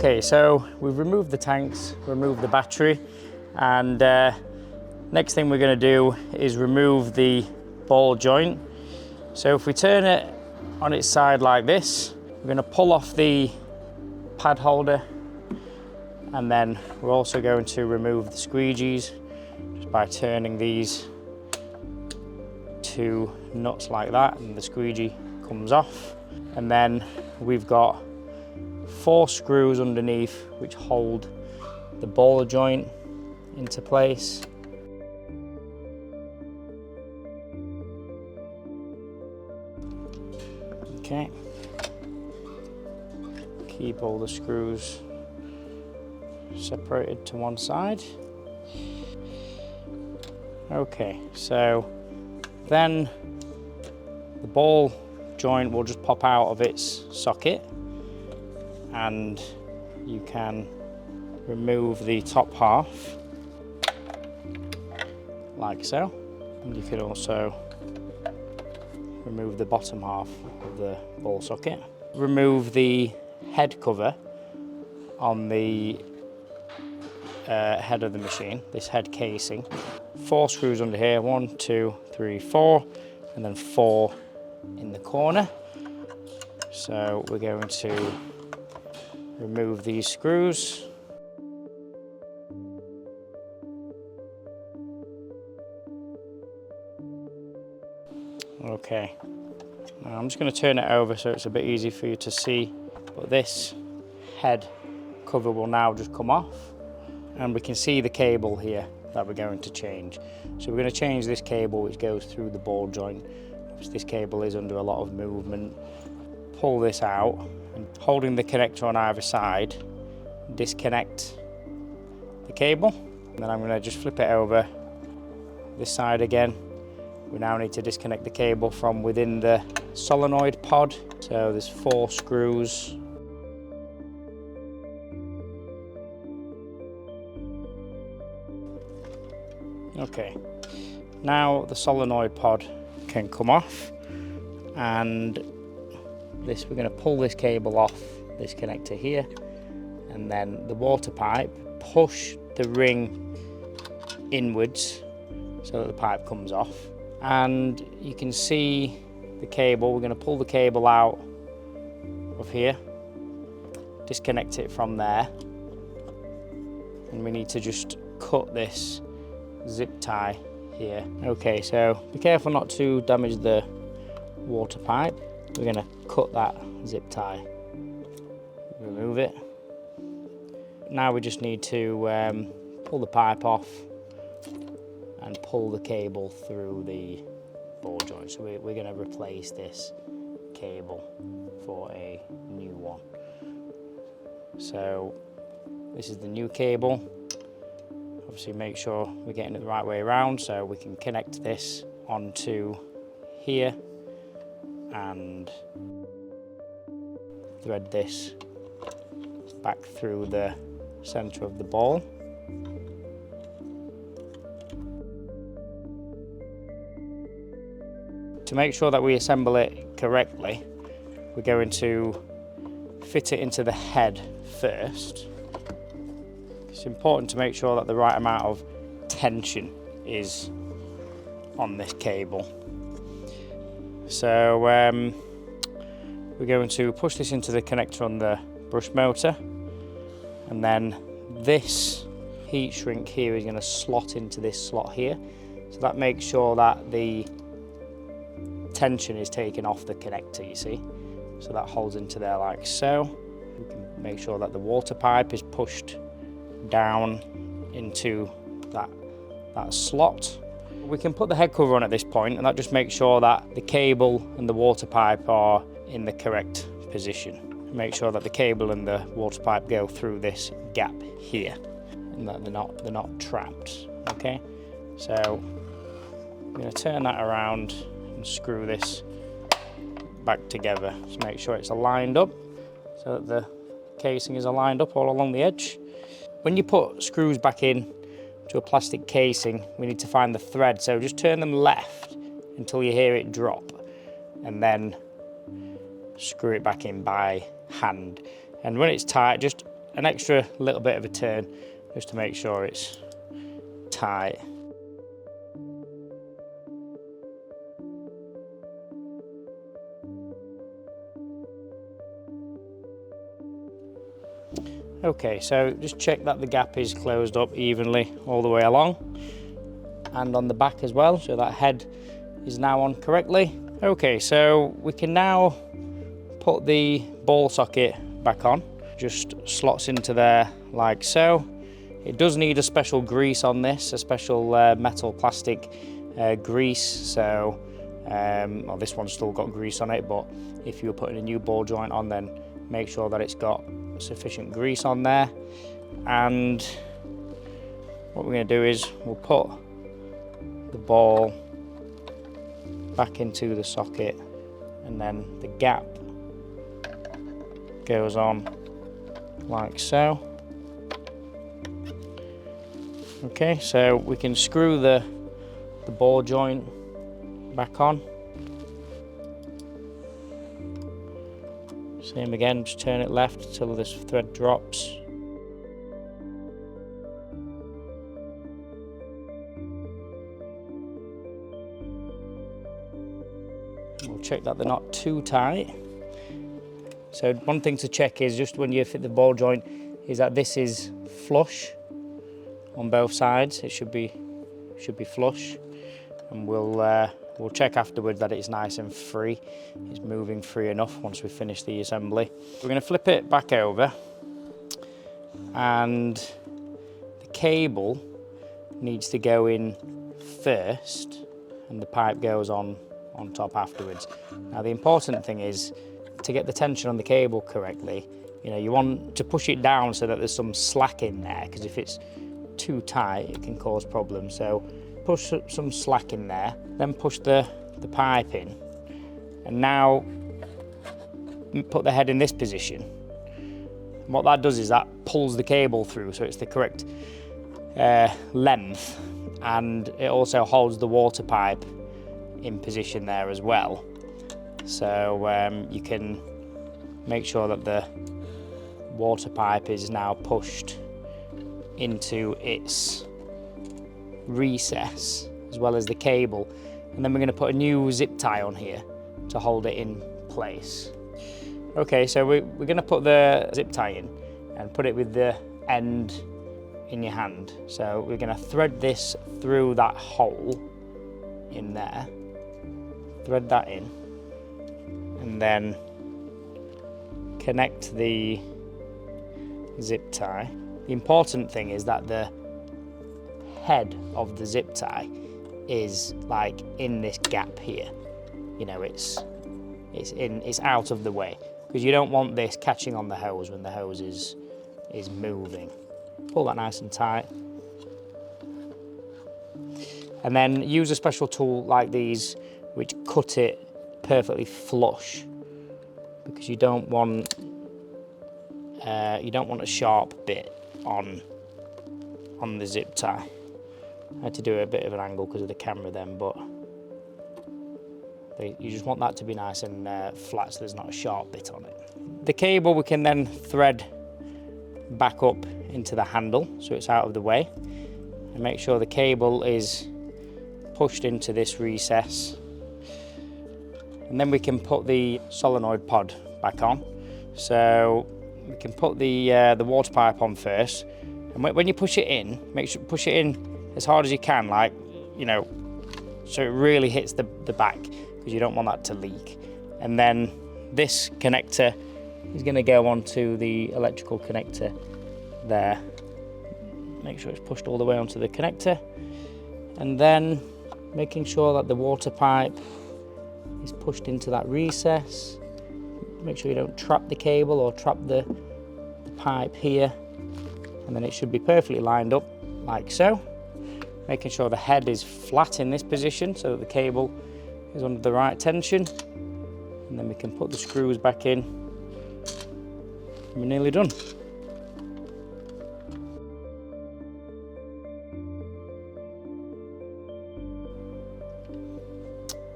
Okay, so we've removed the tanks, removed the battery, and next thing we're going to do is remove the ball joint. So if we turn it on its side like this, we're going to pull off the pad holder, and then we're also going to remove the squeegees just by turning these two nuts like that, and the squeegee comes off. And then we've got 4 screws underneath which hold the ball joint into place. Okay, keep all the screws separated to one side. Okay, so then the ball joint will just pop out of its socket, and you can remove the top half like so, and you can also remove the bottom half of the ball socket. Remove the head cover on the head of the machine, this head casing. 4 screws under here, 1, 2, 3, 4, and then 4 in the corner. So we're going to remove these screws. Okay, now I'm just going to turn it over so it's a bit easy for you to see, but this head cover will now just come off, and we can see the cable here that we're going to change. So we're going to change this cable which goes through the ball joint. This cable is under a lot of movement. Pull this out, and holding the connector on either side, disconnect the cable. And then I'm going to just flip it over this side again. We now need to disconnect the cable from within the solenoid pod. So there's 4 screws. Okay, now the solenoid pod can come off, and this, we're going to pull this cable off this connector here, and then the water pipe, push the ring inwards so that the pipe comes off, and you can see the cable. We're going to pull the cable out of here, disconnect it from there, and we need to just cut this zip tie here. Okay, so be careful not to damage the water pipe. We're going to cut that zip tie, remove it. Now we just need to pull the pipe off and pull the cable through the ball joint. So we're going to replace this cable for a new one. So this is the new cable. Obviously make sure we're getting it the right way around, so we can connect this onto here and thread this back through the center of the ball. To make sure that we assemble it correctly, we're going to fit it into the head first. It's important to make sure that the right amount of tension is on this cable. So we're going to push this into the connector on the brush motor, and then this heat shrink here is going to slot into this slot here. So that makes sure that the tension is taken off the connector, you see. So that holds into there like so. We can make sure that the water pipe is pushed down into that slot. We can put the head cover on at this point, and that just makes sure that the cable and the water pipe are in the correct position. Make sure that the cable and the water pipe go through this gap here, and that they're not trapped. Okay, so I'm going to turn that around and screw this back together to make sure it's aligned up, so that the casing is aligned up all along the edge. When you put screws back in to a plastic casing, we need to find the thread, so just turn them left until you hear it drop, and then screw it back in by hand. And when it's tight, just an extra little bit of a turn just to make sure it's tight. Okay, so just check that the gap is closed up evenly all the way along and on the back as well, so that head is now on correctly. Okay, so we can now put the ball socket back on. Just slots into there like so. It does need a special grease on this, a special metal plastic grease, so well, this one's still got grease on it, but if you're putting a new ball joint on, then make sure that it's got sufficient grease on there. And what we're going to do is we'll put the ball back into the socket, and then the gap goes on like so. Okay, so we can screw the ball joint back on. Same again, just turn it left till this thread drops. We'll check that they're not too tight. So one thing to check is just when you fit the ball joint is that this is flush on both sides. It should be flush, and we'll check afterwards that it's nice and free. It's moving free enough once we finish the assembly. We're going to flip it back over, and the cable needs to go in first and the pipe goes on top afterwards. Now the important thing is to get the tension on the cable correctly. You know, you want to push it down so that there's some slack in there, because if it's too tight it can cause problems. So push some slack in there, then push the pipe in, and now put the head in this position. And what that does is that pulls the cable through so it's the correct length, and it also holds the water pipe in position there as well. So you can make sure that the water pipe is now pushed into its recess as well as the cable, and then we're going to put a new zip tie on here to hold it in place. Okay, so we're going to put the zip tie in and put it with the end in your hand. So we're going to thread this through that hole in there, thread that in, and then connect the zip tie. The important thing is that the head of the zip tie is like in this gap here. You know, it's out of the way, because you don't want this catching on the hose when the hose is moving. Pull that nice and tight, and then use a special tool like these which cut it perfectly flush, because you don't want a sharp bit on the zip tie. I had to do a bit of an angle because of the camera then, but you just want that to be nice and flat so there's not a sharp bit on it. The cable we can then thread back up into the handle so it's out of the way, and make sure the cable is pushed into this recess, and then we can put the solenoid pod back on. So we can put the water pipe on first, and when you push it in, make sure push it in as hard as you can, like, you know, so it really hits the back, because you don't want that to leak. And then this connector is going to go onto the electrical connector there. Make sure it's pushed all the way onto the connector, and then making sure that the water pipe is pushed into that recess. Make sure you don't trap the cable or trap the pipe here, and then it should be perfectly lined up like so. Making sure the head is flat in this position so that the cable is under the right tension, and then we can put the screws back in. We're nearly done.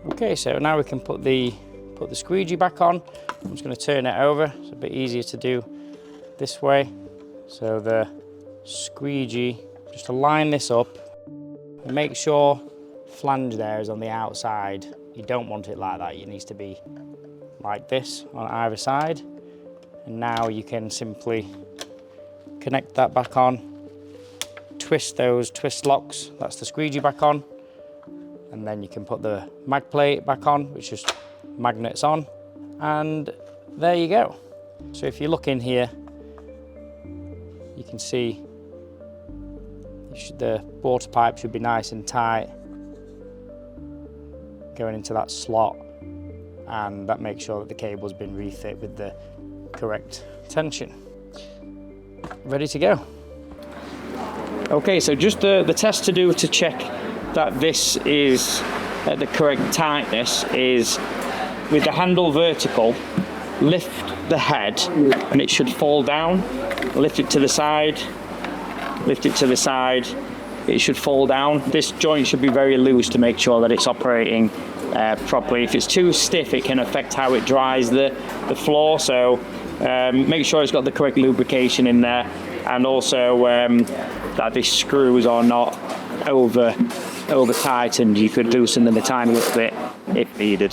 Okay, so now we can put the squeegee back on. I'm just going to turn it over. It's a bit easier to do this way. So the squeegee, just to line this up, and make sure flange there is on the outside. You don't want it like that, it needs to be like this on either side. And now you can simply connect that back on, twist those twist locks, that's the squeegee back on, and then you can put the mag plate back on, which just magnets on, and there you go. So if you look in here, you can see the water pipe should be nice and tight going into that slot, and that makes sure that the cable's been refit with the correct tension. Ready to go. Okay, so just the test to do to check that this is at the correct tightness is with the handle vertical, lift the head and it should fall down. Lift it to the side, lift it to the side, it should fall down. This joint should be very loose to make sure that it's operating properly. If it's too stiff, it can affect how it dries the floor, so make sure it's got the correct lubrication in there, and also that these screws are not over tightened. You could loosen them a tiny little bit if needed.